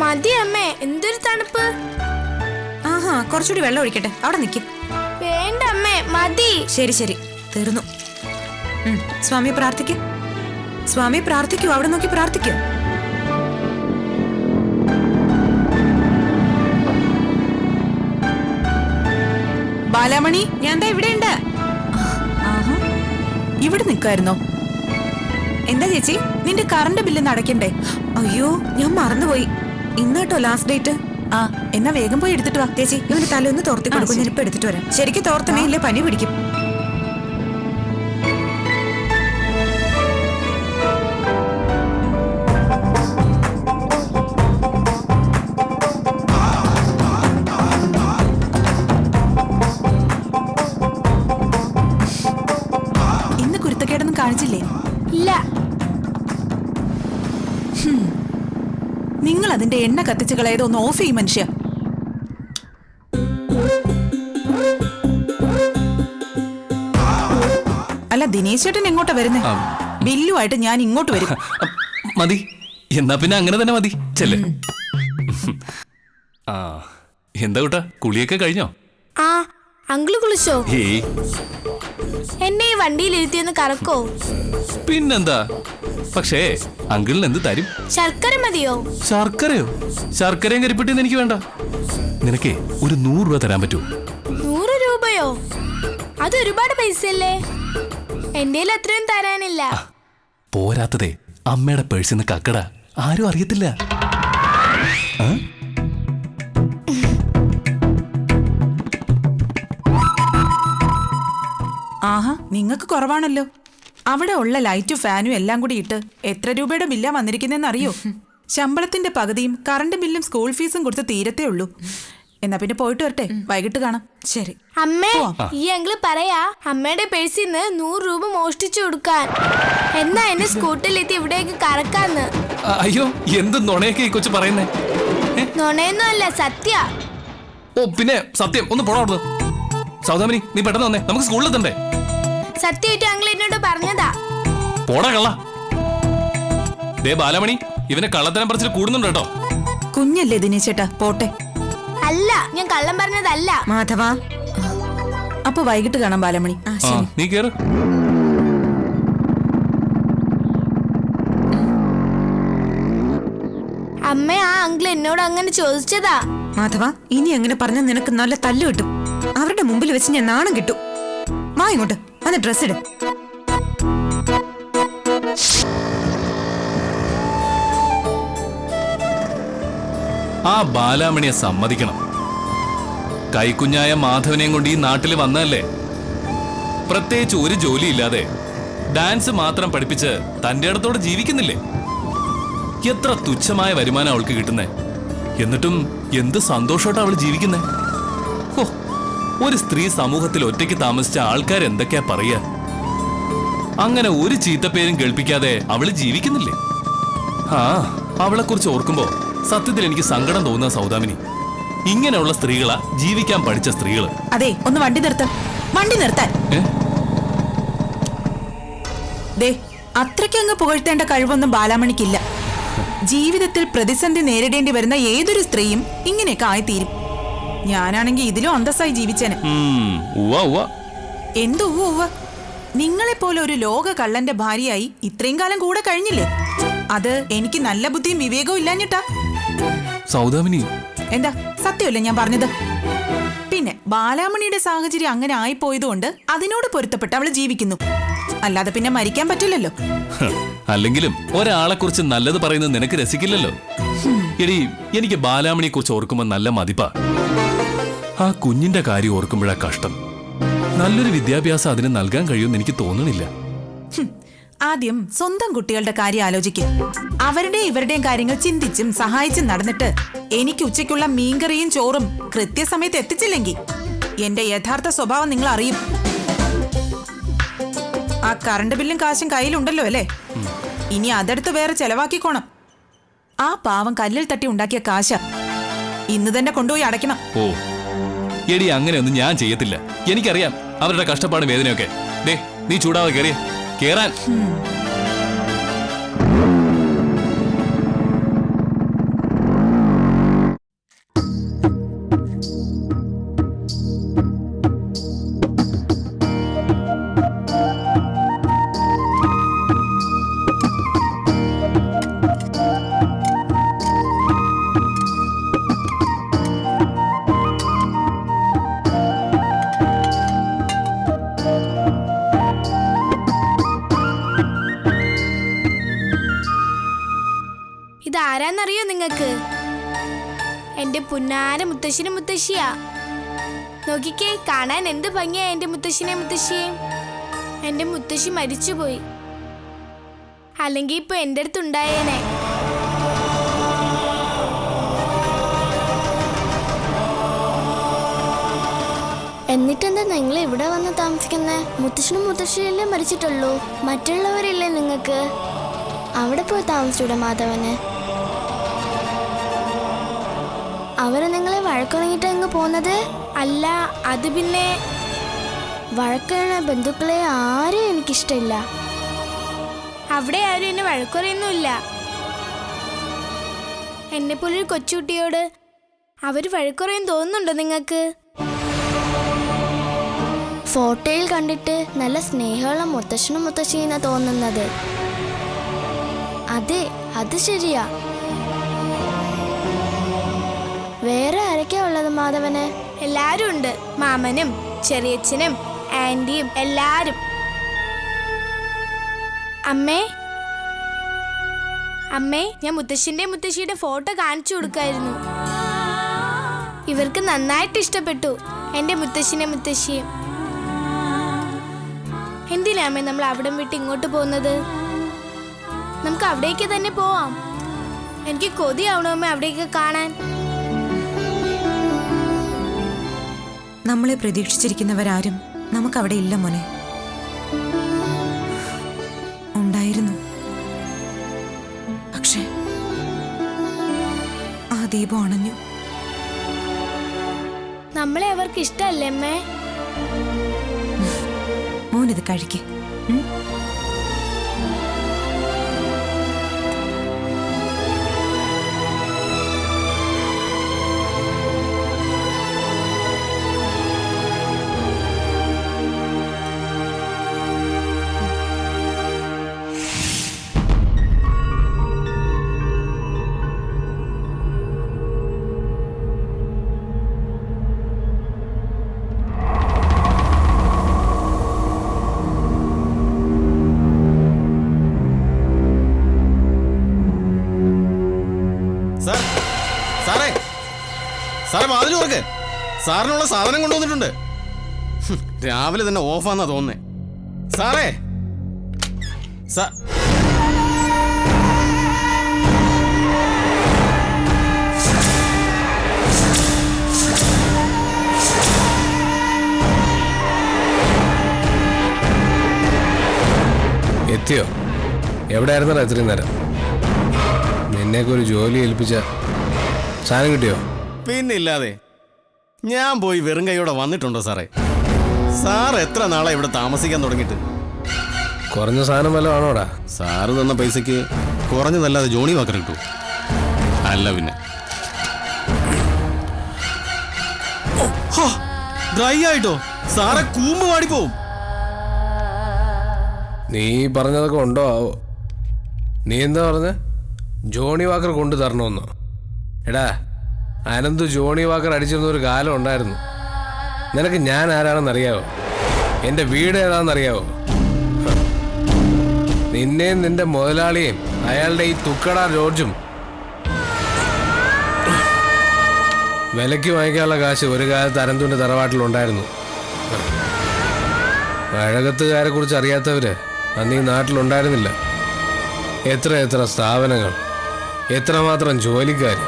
മതി അമ്മേ, എന്തൊരു തണുപ്പ്. ആഹാ, കുറച്ചുകൂടി വെള്ളം ഒഴിക്കട്ടെ. അവിടെ നിൽക്കും. വേണ്ട അമ്മേ, മതി. ശരി ശരി, തീർന്നു. സ്വാമി പ്രാർത്ഥിക്കൂ. സ്വാമി പ്രാർത്ഥിക്കൂ. അവിടെ നോക്കി പ്രാർത്ഥിക്കൂ. ബാലാമണി, ഞാൻ ദാ ഇവിടെ ഉണ്ട്. ഇവിടെ നിൽക്കായിരുന്നോ? എന്താ ചേച്ചി, നിന്റെ കറണ്ട് ബില്ല് അടയ്ക്കണ്ടേ? അയ്യോ, ഞാൻ മറന്നുപോയി. ഇന്നാട്ടോ ലാസ്റ്റ് ഡേറ്റ്. ആ, എന്നാ വേഗം പോയി എടുത്തിട്ട് വാ. ചേച്ചി, ഇവന് തലൊന്ന് തോർത്തി കൊടുക്കും. ഞാൻ ഇപ്പൊ എടുത്തിട്ട് വരാം. ശരിക്കും തോർത്തണേ, ഇല്ലേ പനി പിടിക്കും. ഇന്ന് കുരുത്തക്കേടൊന്നും കാണിച്ചില്ലേ? ഇല്ല. നിങ്ങൾ അതിന്റെ എണ്ണ കത്തിച്ച് കളയത് ഒന്ന് ഓഫ് ചെയ്യും മനുഷ്യ. അല്ല, ദിനേശ് ചേട്ടൻ എങ്ങോട്ടാ വരുന്നേ? ബില്ലുമായിട്ട് ഞാൻ ഇങ്ങോട്ട് വരും. മതി, എന്നാ പിന്നെ അങ്ങനെ തന്നെ മതി. ചെല്ലേ. ആ, എന്താ കൂട്ടാ, കുളിയൊക്കെ കഴിഞ്ഞോ? ആ, അങ്കിള് കുളിച്ചോ? ഏയ്, എന്നെ ഈ വണ്ടിയിൽ ഇരുത്തിയൊന്ന് കറക്കോ? പിന്നെന്താ. പക്ഷേ അങ്കിളിന് എന്ത് തരും? ശർക്കര മതിയോ? ശർക്കരയോ? ശർക്കരയും കരിപ്പെട്ടിന്ന് എനിക്ക് വേണ്ട. നിനക്കേ ഒരു 100 രൂപ തരാൻ പറ്റുമോ? 100 രൂപയോ? അത് ഒരുപാട് പൈസയല്ലേ? എന്റെ അത്രയും തരാനില്ല. പോരാത്തതേ, അമ്മയുടെ പേഴ്സിന്ന് കക്കട ആരും അറിയത്തില്ല. ആഹാ, നിങ്ങൾക്ക് കുറവാണല്ലോ. അവിടെ ഉള്ള ലൈറ്റും ഫാനും എല്ലാം കൂടി ഇട്ട് എത്ര രൂപയുടെ ബില്ലാ വന്നിരിക്കുന്നെന്ന് അറിയോ? ശമ്പളത്തിന്റെ പകുതിയും കറണ്ട് ബില്ലും സ്കൂൾ ഫീസും കൊടുത്ത് തീരത്തേ ഉള്ളൂ. എന്നാ പിന്നെ പോയിട്ട് വരട്ടെ, വൈകിട്ട് കാണാം. ശരി അമ്മേ, ഈ അങ്കിള് പറയാ അമ്മയുടെ പേഴ്സിന്ന് 100 രൂപ മോഷ്ടിച്ചു കൊടുക്കാൻ. എന്നാ എന്നെ സ്കൂട്ടറിലെത്തി ഇവിടേക്ക് കറക്കാന്ന്. അയ്യോ, എന്ത് നുണയൊക്കെ ഈ കൊച്ചു പറയുന്നേ? നുണയൊന്നും അല്ല, സത്യ. ഓ പിന്നെ സത്യം. ഒന്ന് പോടാ അവിടുന്ന്. സൗദാമിനി, നീ പെട്ടെന്ന് വന്നേ, നമുക്ക് സ്കൂളിലെത്തണ്ടേ? സത്യമായിട്ട് അങ്കിൾ എന്നോട് പറഞ്ഞതാ. പോടാ കള്ള. ദേ ബാലമണി, ഇവനെ കള്ളത്തരം പറിച്ചിട്ട് കൂടുന്നുണ്ട് കേട്ടോ. കുഞ്ഞല്ലേ ദിനേശ് ചേട്ടാ, പോട്ടെ. അല്ല, ഞാൻ കള്ളം പറഞ്ഞതല്ല. മാധവ, അപ്പൊ വൈകിട്ട് കാണാം ബാലമണി. നീ കേറ്. അമ്മ, ആ അങ്കിൾ എന്നോട് അങ്ങനെ ചോദിച്ചതാ. മാധവ, ഇനി അങ്ങനെ പറഞ്ഞാൽ നിനക്ക് നല്ല തല്ല് കിട്ടും. അവരുടെ മുമ്പിൽ വെച്ച് ഞാൻ നാണം കിട്ടും. വാ ഇങ്ങോട്ട്, അന്ന് ഡ്രസ് ഇട്. ആ ബാലാമണിയെ സമ്മതിക്കണം. കൈക്കുഞ്ഞായ മാധവനെയും കൊണ്ട് ഈ നാട്ടിൽ വന്നതല്ലേ. പ്രത്യേകിച്ച് ഒരു ജോലി ഇല്ലാതെ ഡാൻസ് മാത്രം പഠിപ്പിച്ച് തന്റെ ഇടത്തോടെ ജീവിക്കുന്നില്ലേ? എത്ര തുച്ഛമായ വരുമാനം അവൾക്ക് കിട്ടുന്നേ. എന്നിട്ടും എന്ത് സന്തോഷമായിട്ടാ അവൾ ജീവിക്കുന്നേ. ഒരു സ്ത്രീ സമൂഹത്തിൽ ഒറ്റയ്ക്ക് താമസിച്ച ആൾക്കാർ എന്തൊക്കെയാ പറയാ. അങ്ങനെ ഒരു ചീത്തപ്പേരും കേൾപ്പിക്കാതെ അവള് ജീവിക്കുന്നില്ലേ? ആ, അവളെ കുറിച്ച് ഓർക്കുമ്പോ സത്യത്തിൽ എനിക്ക് സങ്കടം തോന്നുന്ന സൗദാമിനി. ഇങ്ങനെയുള്ള സ്ത്രീകളാ ജീവിക്കാൻ പഠിച്ച സ്ത്രീകള്. അതെ, ഒന്ന് വണ്ടി നിർത്താൻ. വണ്ടി നിർത്താൻ. ദേ, അത്രയ്ക്കങ്ങ് പുകഴ്ത്തേണ്ട കഴിവൊന്നും ബാലാമണിക്കില്ല. ജീവിതത്തിൽ പ്രതിസന്ധി നേരിടേണ്ടി വരുന്ന ഏതൊരു സ്ത്രീയും ഇങ്ങനെയൊക്കെ ആയിത്തീരും. ഞാനാണെങ്കി ഇതിലും അന്തസ്സായി ജീവിച്ചേനെ. എന്തു ഉവ്വ? നിങ്ങളെപ്പോലെ ഒരു ലോക കള്ളന്റെ ഭാര്യയായി ഇത്രയും കാലം കൂടെ കഴിഞ്ഞില്ലേ? അത് എനിക്ക് നല്ല ബുദ്ധിയും വിവേകവും ഇല്ലാഞ്ഞിട്ടാ. സൗദാമിനി, എന്താ സത്യമല്ലേ ഞാൻ പറഞ്ഞത്? പിന്നെ ബാലാമണിയുടെ സാഹചര്യം അങ്ങനെ ആയിപ്പോയതുകൊണ്ട് അതിനോട് പൊരുത്തപ്പെട്ട് അവള് ജീവിക്കുന്നു. അല്ലാതെ പിന്നെ മരിക്കാൻ പറ്റില്ലല്ലോ. അല്ലെങ്കിലും ഒരാളെ കുറിച്ച് നല്ലത് പറയുന്നത് നിനക്ക് രസിക്കില്ലല്ലോ. എടി, എനിക്ക് ബാലാമണിയെ കുറിച്ച് ഓർക്കുമ്പോ നല്ല മതിപ്പാ. ആ കുഞ്ഞിന്റെ കാര്യം ഓർക്കുമ്പോഴാ കഷ്ടം. നല്ലൊരു വിദ്യാഭ്യാസം അതിന് നൽകാൻ കഴിയുമെന്ന് എനിക്ക് തോന്നണില്ല. ആദ്യം സ്വന്തം കുട്ടികളുടെ കാര്യം ആലോചിക്കും. അവരുടെയും ഇവരുടെയും കാര്യങ്ങൾ ചിന്തിച്ചും സഹായിച്ചും നടന്നിട്ട് എനിക്ക് ഉച്ചയ്ക്കുള്ള മീൻകറിയും ചോറും കൃത്യസമയത്ത് എത്തിച്ചില്ലെങ്കിൽ എന്റെ യഥാർത്ഥ സ്വഭാവം നിങ്ങൾ അറിയും. ആ കറണ്ട് ബില്ലും കാശും കയ്യിലുണ്ടല്ലോ അല്ലേ? ഇനി അതെടുത്ത് വേറെ ചെലവാക്കിക്കോണം. ആ പാവം കല്ലിൽ തട്ടി ഉണ്ടാക്കിയ കാശ ഇന്ന് തന്നെ കൊണ്ടുപോയി അടയ്ക്കണം. ഓ എടി, അങ്ങനെയൊന്നും ഞാൻ ചെയ്യത്തില്ല. എനിക്കറിയാം അവരുടെ കഷ്ടപ്പാട് വേദനയൊക്കെ. ദേ, നീ ചൂടാവാ, കേറിയ കേറാൻ. നിങ്ങക്ക്? എന്റെ പുന്നാര മുത്തശ്ശിനും മുത്തശ്ശിയാ. നോക്കിക്കേ, കാണാൻ എന്ത് ഭംഗിയാ എന്റെ മുത്തശ്ശിനെ മുത്തശ്ശിയെ. എന്റെ മുത്തശ്ശി മരിച്ചുപോയി, അല്ലെങ്കിൽ ഇപ്പൊ എന്റെ അടുത്തുണ്ടായേനെ. എന്നിട്ടെന്താ നിങ്ങൾ ഇവിടെ വന്ന് താമസിക്കുന്നേ? മുത്തശ്ശനും മുത്തശ്ശിയല്ലേ മരിച്ചിട്ടുള്ളൂ, മറ്റുള്ളവരില്ലേ നിങ്ങൾക്ക്? അവിടെ പോയി താമസിച്ചൂടെ മാധവന്? അവര് നിങ്ങളെ വഴക്കുറങ്ങിട്ട് അങ്ങ് പോന്നത്? അല്ല, അത് പിന്നെ വഴക്കണ ബന്ധുക്കളെ ആരെയും എനിക്കിഷ്ടമില്ല. അവിടെ ആരും എന്നെ വഴക്കുറയൊന്നുമില്ല. എന്നെ പോലൊരു കൊച്ചുകുട്ടിയോട് അവര് വഴക്കുറയും തോന്നുന്നുണ്ടോ നിങ്ങൾക്ക്? ഫോട്ടോയിൽ കണ്ടിട്ട് നല്ല സ്നേഹമുള്ള മുത്തശ്ശനും മുത്തശ്ശിയെന്നാ തോന്നുന്നത്. അതെ, അത് ശരിയാ. വേറെ ആരൊക്കെയാ ഉള്ളത് മാധവന്? എല്ലാരും ഉണ്ട്. മാമനും ചെറിയച്ഛനും ആന്റിയും എല്ലാരും. അമ്മേ, അമ്മേ, ഞാൻ മുത്തശ്ശിന്റെ മുത്തശ്ശിയുടെ ഫോട്ടോ കാണിച്ചു കൊടുക്കായിരുന്നു. ഇവർക്ക് നന്നായിട്ട് ഇഷ്ടപ്പെട്ടു എന്റെ മുത്തശ്ശിനെ മുത്തശ്ശിയും. എന്തിനാ അമ്മേ നമ്മൾ അവിടം വിട്ട് ഇങ്ങോട്ട് പോകുന്നത്? നമുക്ക് അവിടേക്ക് തന്നെ പോവാം. എനിക്ക് കൊതിയാവണോ അമ്മ അവിടേക്ക് കാണാൻ? നമ്മളെ പ്രതീക്ഷിച്ചിരിക്കുന്നവരാരും നമുക്കവിടെ ഇല്ല മോനെ. ഉണ്ടായിരുന്നു, പക്ഷേ ആ ദീപം അണഞ്ഞു. നമ്മളെ അവർക്ക് ഇഷ്ടല്ലേ അമ്മേ? മോനിത് കഴിക്ക്. സാറേ വാതിൽ തുറക്ക്. സാറിനുള്ള സാധനം കൊണ്ടുവന്നിട്ടുണ്ട്. രാവിലെ തന്നെ ഓഫാന്നാ തോന്നുന്നേ. സാറേ എത്തിയോ? എവിടെ ആയിരുന്നല്ലോ ഇത്രയും നേരം? നിന്നെയൊക്കെ ഒരു ജോലി ഏൽപ്പിച്ച സാധനം കിട്ടിയോ? പിന്നെ ഇല്ലാതെ. ഞാൻ പോയി വെറും കൈയോടെ വന്നിട്ടുണ്ടോ സാറേ? സാർ എത്ര നാളെ ഇവിടെ താമസിക്കാൻ തുടങ്ങിയിട്ട്? കുറഞ്ഞ സാധനം വല്ലതും ആണോടാ? സാറ് തന്ന പൈസക്ക് കുറഞ്ഞതല്ലാതെ ജോണി വാക്കർ കിട്ടൂ? അല്ല പിന്നെ. ഡ്രൈ ആയിട്ടോ? സാറെ കൂമ്പ് പാടിപ്പോവും. നീ പറഞ്ഞതൊക്കെ ഉണ്ടോ ആവോ? നീ എന്താ പറഞ്ഞ? ജോണി വാക്കർ കൊണ്ടു തരണമെന്നോ? എടാ, അനന്ത് ജോണി വാക്കർ അടിച്ചിരുന്ന ഒരു കാലം ഉണ്ടായിരുന്നു. നിനക്ക് ഞാൻ ആരാണെന്നറിയാവോ? എൻ്റെ വീട് ഏതാണെന്നറിയാവോ? നിന്നെയും നിന്റെ മുതലാളിയെയും അയാളുടെ ഈ തുക്കട ജോർജും വിലയ്ക്ക് വാങ്ങിക്കാനുള്ള കാശ് ഒരു കാലത്ത് അനന്തുവിൻ്റെ തറവാട്ടിലുണ്ടായിരുന്നു. അഴകത്തുകാരെ കുറിച്ച് അറിയാത്തവര് അന്ന് ഈ നാട്ടിലുണ്ടായിരുന്നില്ല. എത്ര എത്ര സ്ഥാപനങ്ങൾ, എത്രമാത്രം ജോലിക്കാർ.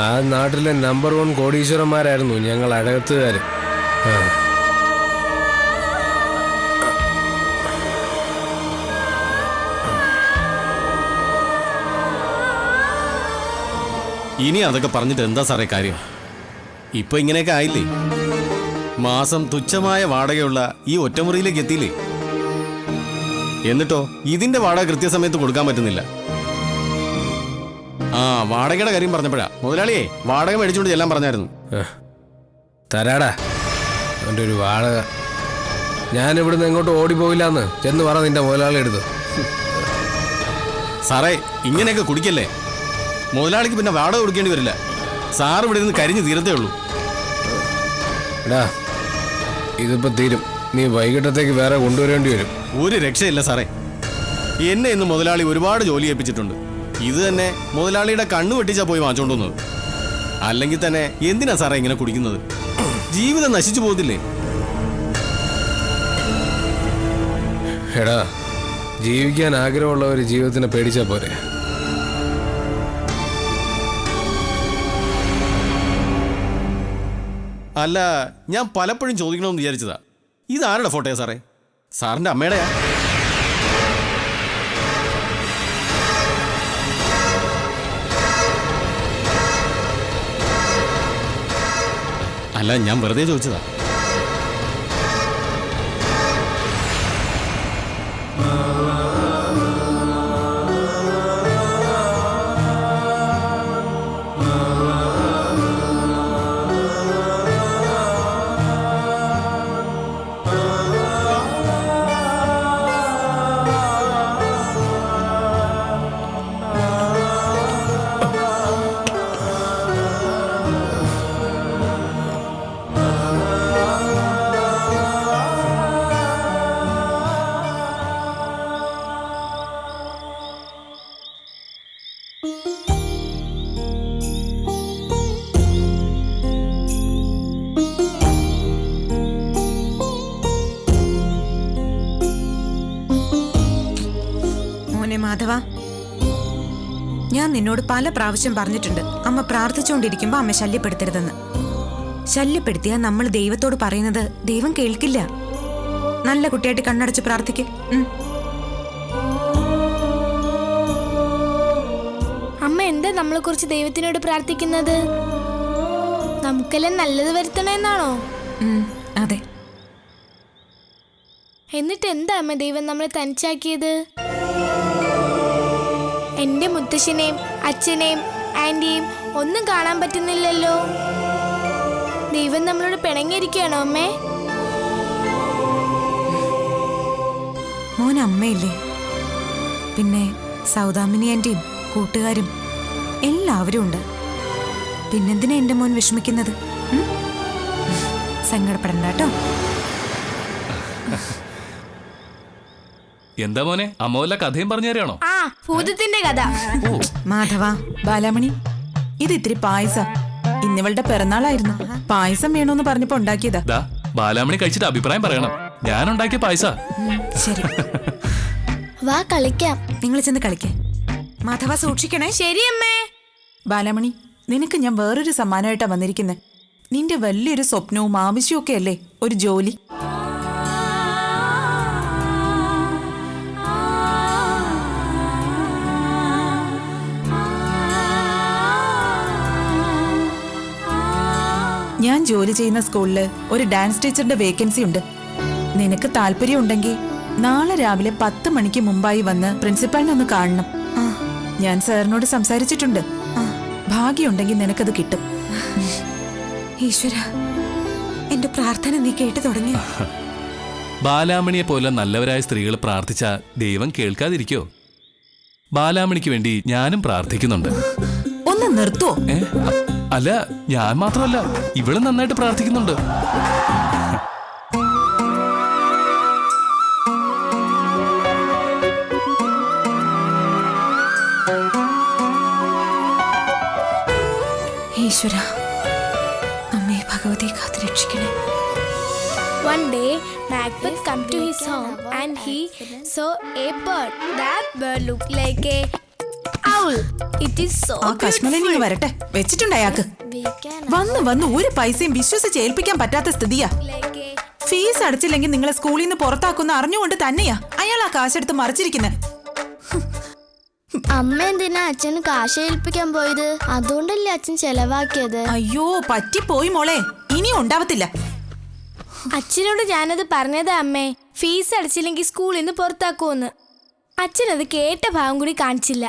ആ നാട്ടിലെ നമ്പർ 1 കോടീശ്വരന്മാരായിരുന്നു ഞങ്ങൾ അഴകത്തുകാർ. ഇനി അതൊക്കെ പറഞ്ഞിട്ട് എന്താ സാറേ കാര്യം? ഇപ്പൊ ഇങ്ങനെയൊക്കെ ആയില്ലേ? മാസം തുച്ഛമായ വാടകയുള്ള ഈ ഒറ്റമുറിയിലേക്ക് എത്തിയില്ലേ? എന്നിട്ടോ ഇതിന്റെ വാടക കൃത്യസമയത്ത് കൊടുക്കാൻ പറ്റുന്നില്ല. ആ വാടകയുടെ കാര്യം പറഞ്ഞപ്പോഴാ മുതലാളിയെ വാടക മേടിച്ചുകൊണ്ട് ചെല്ലാൻ പറഞ്ഞായിരുന്നു. തരാടാ എൻ്റെ ഒരു വാടക. ഞാൻ ഇവിടുന്ന് എങ്ങോട്ട് ഓടിപ്പോയില്ലാന്ന് ചെന്ന് പറ നിന്റെ മുതലാളി എടുത്തു. സാറേ ഇങ്ങനെയൊക്കെ കുടിക്കല്ലേ? മുതലാളിക്ക് പിന്നെ വാടക കൊടുക്കേണ്ടി വരില്ല. സാറ് ഇവിടെ നിന്ന് കരിഞ്ഞു തീരത്തേ ഉള്ളൂ. എടാ, ഇതിപ്പോ തീരും. നീ വൈകിട്ടത്തേക്ക് വേറെ കൊണ്ടുവരേണ്ടി വരും. ഒരു രക്ഷയില്ല സാറേ. എന്നെ ഇന്ന് മുതലാളി ഒരുപാട് ജോലി ഏൽപ്പിച്ചിട്ടുണ്ട്. ഇത് തന്നെ മുതലാളിയുടെ കണ്ണു വെട്ടിച്ചാ പോയി വാങ്ങിച്ചോണ്ട് വന്നത്. അല്ലെങ്കിൽ തന്നെ എന്തിനാ സാറേ ഇങ്ങനെ കുടിക്കുന്നത്? ജീവിതം നശിച്ചു പോകത്തില്ലേ? എടാ, ജീവിക്കാൻ ആഗ്രഹമുള്ളവർ ജീവിതത്തിനെ പേടിച്ചാ പോരെ. അല്ല, ഞാൻ പലപ്പോഴും ചോദിക്കണമെന്ന് വിചാരിച്ചതാ, ഇതാരുടെ ഫോട്ടോയാ സാറേ? സാറിന്റെ അമ്മയുടെയാ? അല്ല, ഞാൻ വെറുതെ ചോദിച്ചതാ. മാധവ, ഞാൻ നിന്നോട് പല പ്രാവശ്യം പറഞ്ഞിട്ടുണ്ട്, അമ്മ പ്രാർത്ഥിച്ചുകൊണ്ടിരിക്കുമ്പോ അമ്മ ശല്യപ്പെടുത്തരുതെന്ന്. ശല്യപ്പെടുത്തിയാൽ നമ്മൾ ദൈവത്തോട് പറയുന്നത് ദൈവം കേൾക്കില്ല. നല്ല കുട്ടിയായിട്ട് കണ്ണടച്ച് പ്രാർത്ഥിക്ക്. അമ്മ എന്താ നമ്മളെ കുറിച്ച് ദൈവത്തിനോട് പ്രാർത്ഥിക്കുന്നത്? നമുക്കെല്ലാം നല്ലത് വരുത്തണമെന്നാണോ? അതെ. എന്നിട്ട് എന്താ അമ്മ ദൈവം നമ്മളെ തനിച്ചാക്കിയത്? എന്റെ മുത്തശ്ശനെയും അച്ഛനെയും ആന്റിയും ഒന്നും കാണാൻ പറ്റുന്നില്ലല്ലോ. ദൈവം നമ്മളോട് പിണങ്ങിയിരിക്കുകയാണോ അമ്മേ? മോൻ അമ്മയില്ലേ, പിന്നെ സൗദാമിനി ആന്റിയും കൂട്ടുകാരും എല്ലാവരും ഉണ്ട്. പിന്നെന്തിനാ എന്റെ മോൻ വിഷമിക്കുന്നത്? സങ്കടപ്പെടണ്ട കേട്ടോ. എന്താ മോനെ, അമ്മ വല്ല കഥയും പറഞ്ഞു തരാണോ? ആ, ഭൂതത്തിന്റെ കഥ. മാധവ, ബാലാമണി, ഇത് ഇത്തിരി പായസം. ഇന്നിവളുടെ പിറന്നാളായിരുന്നു. പായസം വേണോന്ന് പറഞ്ഞപ്പോ ഉണ്ടാക്കിയതാ. ദാ, ബാലാമണി കഴിച്ചിട്ട് അഭിപ്രായം പറയണം. ഞാൻ ഉണ്ടാക്കിയ പായസ. ശരി, വാ കളിക്കാം. നിങ്ങൾ ചെന്ന് കളിക്കേ. മാധവ സൂക്ഷിക്കണേ. ശരി അമ്മേ. ബാലാമണി, നിനക്ക് ഞാൻ വേറൊരു സമ്മാനമായിട്ടാ വന്നിരിക്കുന്നത്. നിന്റെ വലിയൊരു സ്വപ്നവും ആവശ്യവും ഒക്കെ അല്ലേ ഒരു ജോലി. ഞാൻ ജോലി ചെയ്യുന്ന സ്കൂളില് ഒരു ഡാൻസ് ടീച്ചറുടെ വേക്കൻസി ഉണ്ട്. നിനക്ക് താല്പര്യം ഉണ്ടെങ്കിൽ നാളെ രാവിലെ 10 മണിക്ക് മുമ്പായി വന്ന് പ്രിൻസിപ്പാളിനെ ഒന്ന് കാണണം. ഞാൻ സാറിനോട് സംസാരിച്ചിട്ടുണ്ട്. ഭാഗ്യമുണ്ടെങ്കിൽ നിനക്കത് കിട്ടും. ഈശ്വര, എന്റെ പ്രാർത്ഥന നീ കേട്ടു തുടങ്ങി. ബാലാമണിയെ പോലെ നല്ലവരായ സ്ത്രീകൾ പ്രാർത്ഥിച്ച ദൈവം കേൾക്കാതിരിക്കോ? ബാലാമണിക്ക് വേണ്ടി ഞാനും പ്രാർത്ഥിക്കുന്നുണ്ട്. ഒന്ന് നിർത്തോ? അല്ല, ഞാൻ മാത്രമല്ല, ഇവള് നന്നായിട്ട് പ്രാർത്ഥിക്കുന്നുണ്ട്. ഈശ്വര, അമ്മേ ഭഗവതി കാത്തു രക്ഷിക്കണേ. One day, Macbeth come to his home and he saw a bird. That bird looked like a owl. It is so ആ കശ്മലനിങ് വരട്ടെ. വെച്ചിട്ടുണ്ട് അയാൾക്ക്. വന്ന് ഒരു പൈസയും വിശ്വസിച്ച് ഏൽപ്പിക്കാൻ പറ്റാത്ത സ്ഥിതിയാ. like a ഫീസ് അടച്ചില്ലെങ്കിൽ നിങ്ങളെ സ്കൂളിൽ നിന്ന് പുറത്താക്കുന്ന അറിഞ്ഞുകൊണ്ട് തന്നെയാ അയാൾ ആ കാശെടുത്ത് മറിച്ചിരിക്കുന്നത്. അമ്മ എന്തിനാ അച്ഛന് കാശ് ഏൽപ്പിക്കാൻ പോയത്? അതുകൊണ്ടല്ലേ അച്ഛൻ ചെലവാക്കിയത്. അയ്യോ, പറ്റിപ്പോയി മോളെ, ഇനിയും ഉണ്ടാവത്തില്ല. അച്ഛനോട് ഞാനത് പറഞ്ഞതാ അമ്മേ, ഫീസ് അടച്ചില്ലെങ്കിൽ സ്കൂളിൽ നിന്ന് പുറത്താക്കുമെന്ന്. അച്ഛനത് കേട്ട ഭാഗം കൂടി കാണിച്ചില്ല.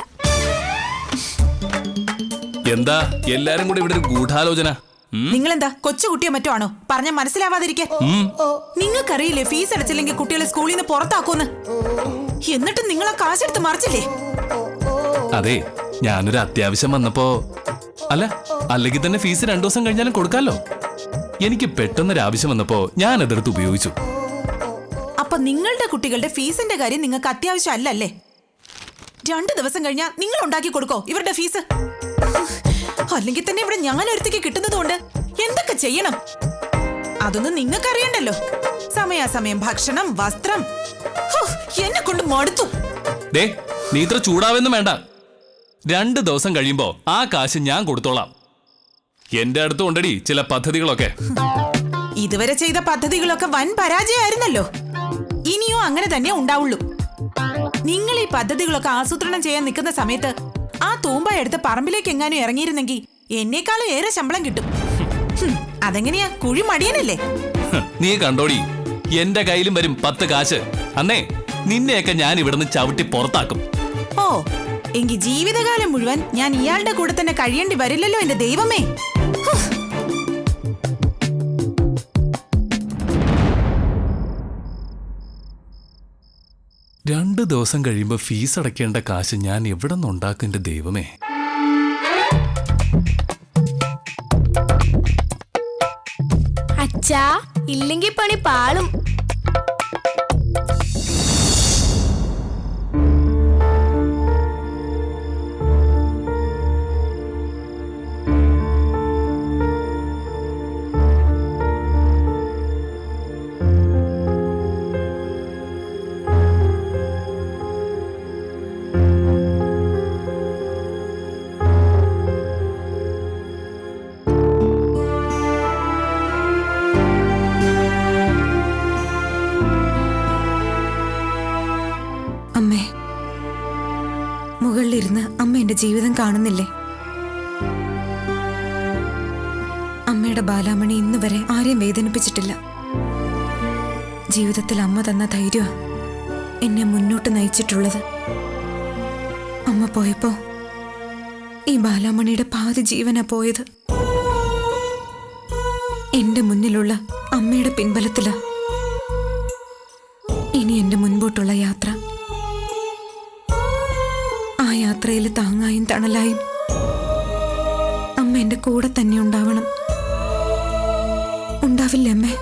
എന്താ എല്ലാരും കൂടി ഇവിടെ ഒരു ഗൂഢാലോചന? നിങ്ങളെന്താ കൊച്ചുകുട്ടിയോ മറ്റോ ആണോ പറഞ്ഞ മനസ്സിലാവാതിരിക്കാൻ? നിങ്ങൾക്കറിയില്ലേ ഫീസ് അടച്ചില്ലെങ്കിൽ കുട്ടികളെ സ്കൂളിൽ നിന്ന് പുറത്താക്കൂന്ന്? എന്നിട്ട് നിങ്ങൾ ആ കാശെടുത്ത് മറിച്ചില്ലേ? അതെ, ഞാനൊരു അത്യാവശ്യം വന്നപ്പോ, അല്ലെങ്കിൽ തന്നെ ഫീസ് 2 ദിവസം കഴിഞ്ഞാലും കൊടുക്കാലോ. എനിക്ക് പെട്ടെന്നൊരു ആവശ്യം വന്നപ്പോ ഞാൻ അതെടുത്ത് ഉപയോഗിച്ചു. അപ്പൊ നിങ്ങളുടെ കുട്ടികളുടെ ഫീസിന്റെ കാര്യം നിങ്ങൾക്ക് അത്യാവശ്യം അല്ലല്ലേ? 2 ദിവസം കഴിഞ്ഞാൽ നിങ്ങൾ ഉണ്ടാക്കി കൊടുക്കോ ഇവരുടെ ഫീസ്? അല്ലെങ്കിൽ തന്നെ ഇവിടെ ഞാൻ ഒരുത്തേക്ക് കിട്ടുന്നതുകൊണ്ട് എന്തൊക്കെ ചെയ്യണം അതൊന്നും നിങ്ങൾക്ക് അറിയണ്ടല്ലോ. സമയാസമയം ഭക്ഷണം, വസ്ത്രം. ഹോ, എന്നെ കൊണ്ട് മടുത്തു. ദേ, നീ ഇത്ര ചൂടാവെന്നും വേണ്ട. 2 ദിവസം കഴിയുമ്പോ ആ കാശ് ഞാൻ കൊടുത്തോളാം. എന്റെ അടുത്ത് ഉണ്ടടി ചില പദ്ധതികളൊക്കെ. ഇതുവരെ ചെയ്ത പദ്ധതികളൊക്കെ വൻ പരാജയമായിരുന്നല്ലോ. ഇനിയും അങ്ങനെ തന്നെ ഉണ്ടാവുള്ളൂ. നിങ്ങൾ ഈ പദ്ധതികളൊക്കെ ആസൂത്രണം ചെയ്യാൻ നിൽക്കുന്ന സമയത്ത് ആ തൂമ്പ എടുത്ത് പറമ്പിലേക്ക് എങ്ങാനും ഇറങ്ങിയിരുന്നെങ്കിൽ എന്നെക്കാളും ഏറെ ശമ്പളം കിട്ടും. അതെങ്ങനെയാ? കുഴി മടിയനല്ലേ? നീ കണ്ടോടി, എന്റെ കയ്യിലും വരും 10 കാശ്. അന്നേ നിന്നെയൊക്കെ ഞാൻ ഇവിടുന്ന് ചവിട്ടി പുറത്താക്കും. ഓ, എങ്കിൽ ജീവിതകാലം മുഴുവൻ ഞാൻ ഇയാളുടെ കൂടെ തന്നെ കഴിയേണ്ടി വരില്ലല്ലോ എന്റെ ദൈവമേ. 2 ദിവസം കഴിയുമ്പോ ഫീസ് അടയ്ക്കേണ്ട കാശ് ഞാൻ എവിടെ നിന്ന് ഉണ്ടാക്കും എന്റെ ദൈവമേ. അച്ഛാ, ഇല്ലെങ്കിൽ പണി പാളും. അമ്മേ, മുകളിലിരുന്ന് അമ്മ എന്റെ ജീവിതം കാണുന്നില്ലേ? അമ്മയുടെ ബാലാമണി ഇന്ന് വരെ ആരെയും വേദനിപ്പിച്ചിട്ടില്ല. ജീവിതത്തിൽ അമ്മ തന്ന ധൈര്യ എന്നെ മുന്നോട്ട് നയിച്ചിട്ടുള്ളത്. അമ്മ പോയപ്പോ ഈ ബാലാമണിയുടെ പാതി ജീവനാ പോയത്. എന്റെ മുന്നിലുള്ള അമ്മയുടെ പിൻബലത്തിലാ ഇനി എന്റെ മുൻപോട്ടുള്ള യാത്ര. ആ യാത്രയിൽ താങ്ങായും തണലായും അമ്മ എന്റെ കൂടെ തന്നെ ഉണ്ടാവണം. ഉണ്ടാവില്ലേ അമ്മേ?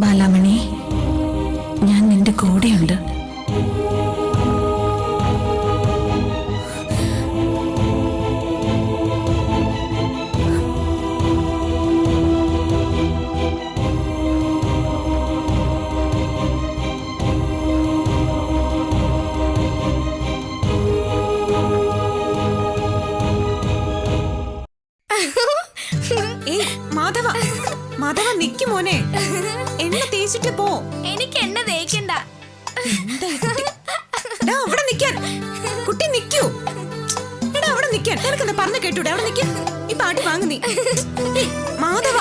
ബാലാമണി, ഞാൻ നിന്റെ കൂടെയുണ്ട്. മാധവ, മാധവ നിക്ക് മോനെ, എണ്ണ തേച്ചിട്ട് പോ. എനിക്ക് എണ്ണ തേക്കണ്ട. അവിടെ നിക്കാൻ കുട്ടി, നിക്കൂ. എടാ അവിടെ നിക്കാൻ. നിനക്കെന്താ പറഞ്ഞു കേട്ടൂടെ? അവിടെ നിക്കാൻ. ഈ പാട്ട് വാങ്ങു നീ. മാധവ,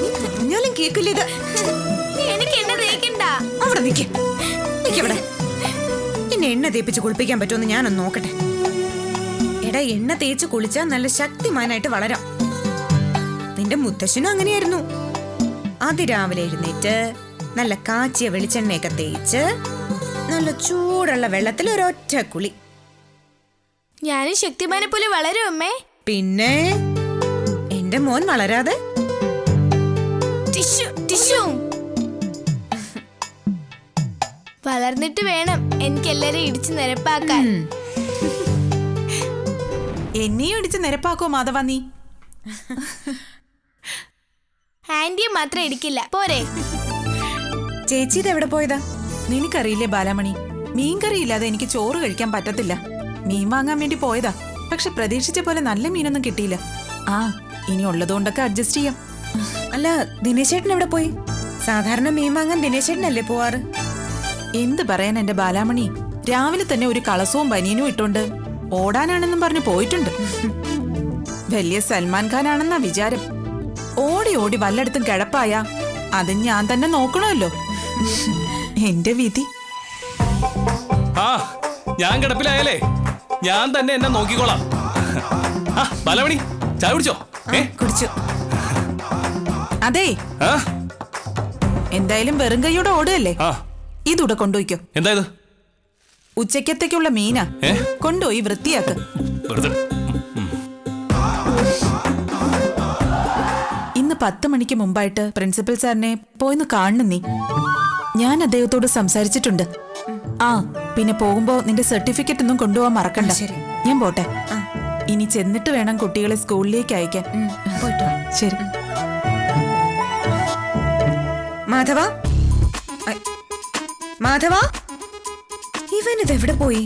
നീ പറഞ്ഞാലും കേക്കില്ല ഇത്. എനിക്ക് എണ്ണ തേക്കണ്ട. അവിടെ നിക്ക്. നിക്കവിടെ. എന്നെ എണ്ണ തേപ്പിച്ച് കുളിപ്പിക്കാൻ പറ്റുമെന്ന് ഞാനൊന്ന് നോക്കട്ടെ. എടാ, എണ്ണ തേച്ച് കുളിച്ചാൽ നല്ല ശക്തിമാനായിട്ട് വളരാം. നിന്റെ മുത്തശ്ശനും അങ്ങനെയായിരുന്നു. അതിരാവിലെ എഴുന്നേറ്റ് നല്ല കാച്ചിയ വെളിച്ചെണ്ണയൊക്കെ തേച്ച് നല്ല ചൂടുള്ള വെള്ളത്തിൽ ഒരൊറ്റ കുളി. ഞാനും ശക്തിമാനെ പോലെ വളരും അമ്മേ. പിന്നെ എന്റെ മോൻ വളരാതെ? Tissue tissue. വളർന്നിട്ട് വേണം എനിക്ക് എല്ലാരെയും ഇടിച്ച് നിരപ്പാക്കാൻ. എന്നെയും ഇടിച്ച് നിരപ്പാക്കോ മാധവ നീ? ആന്റിയെ മാത്രം ഇടിക്കില്ല, പോരെ? ചേച്ചി ഇത് എവിടെ പോയതാ? നിനക്കറിയില്ലേ ബാലാമണി, മീൻകറിയില്ലാതെ എനിക്ക് ചോറ് കഴിക്കാൻ പറ്റത്തില്ല. മീൻ വാങ്ങാൻ വേണ്ടി പോയതാ. പക്ഷെ പ്രതീക്ഷിച്ച പോലെ നല്ല മീനൊന്നും കിട്ടിയില്ല. ആ, ഇനി ഉള്ളതുകൊണ്ടൊക്കെ അഡ്ജസ്റ്റ് ചെയ്യാം. അല്ല, ദിനേശേട്ടൻ എവിടെ പോയി? സാധാരണ മീൻ വാങ്ങാൻ ദിനേശേട്ടനല്ലേ പോവാറ്? എന്ത് പറയാൻ എന്റെ ബാലാമണി, രാവിലെ തന്നെ ഒരു കളസവും ബനിയനും ഇട്ടോണ്ട് ഓടാനാണെന്നും പറഞ്ഞു പോയിട്ടുണ്ട്. വലിയ സൽമാൻ ഖാൻ ആണെന്നാ വിചാരം. ഓടി ഓടി വല്ലയിടത്തും കിടപ്പായ അത് ഞാൻ തന്നെ നോക്കണമല്ലോ. എന്റെ വിധി. ആ, ഞാൻ കിടപ്പിലായാലേ ഞാൻ തന്നെ എന്നെ നോക്കിക്കോളാം. ആ, ബാലമണി, ചായ കുടിച്ചോ? കുടിച്ചു. അതെ, ആ, എന്തായാലും വെറും കൈയോടെ ഓടുകയല്ലേ, ആ, ഇതൂടെ കൊണ്ടുപോയിക്കോ. എന്താ ഇത്? ഉച്ചക്കത്തേക്കുള്ള മീനാ. കൊണ്ടുപോയി വൃത്തിയാക്ക്. വെറുതെ. ഇന്ന് 10 മണിക്ക് മുമ്പായിട്ട് പ്രിൻസിപ്പൽ സാറിനെ പോയിന്ന് കാണണം നീ. ഞാൻ അദ്ദേഹത്തോട് സംസാരിച്ചിട്ടുണ്ട്. ആ പിന്നെ പോകുമ്പോ നിന്റെ സർട്ടിഫിക്കറ്റ് ഒന്നും കൊണ്ടുപോകാൻ മറക്കണ്ട. ഞാൻ പോട്ടെ. ഇനി ചെന്നിട്ട് വേണം കുട്ടികളെ സ്കൂളിലേക്ക് അയക്കാൻ. പോയിട്ടോ. ശരി. മാധവ, മാധവ, ഇവനിത് എവിടെ പോയി?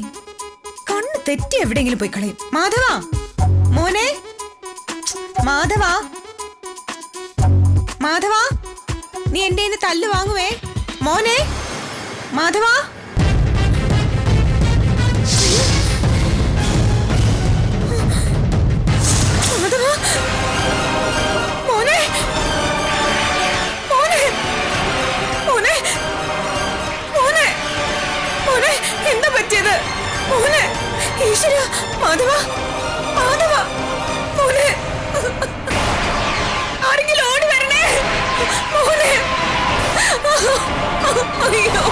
കണ്ണ് തെറ്റി എവിടെയെങ്കിലും പോയി കളയും. മാധവ, മോനെ, മാധവ, മാധവ, നീ എന്റെ കയ്യിന്ന് തല്ല് വാങ്ങുവേ മോനെ. മാധവ, മാധവ, മോനെ, മോനെ, മോനെ, മോനെ, മോനെ, എന്താ പറ്റിയത് മോനെ? ഈശ്വര, മാധവ, മാധവ, മോനെ, ആരെങ്കിലും ഓടി വരണേ മോനെ. അയ്യോ.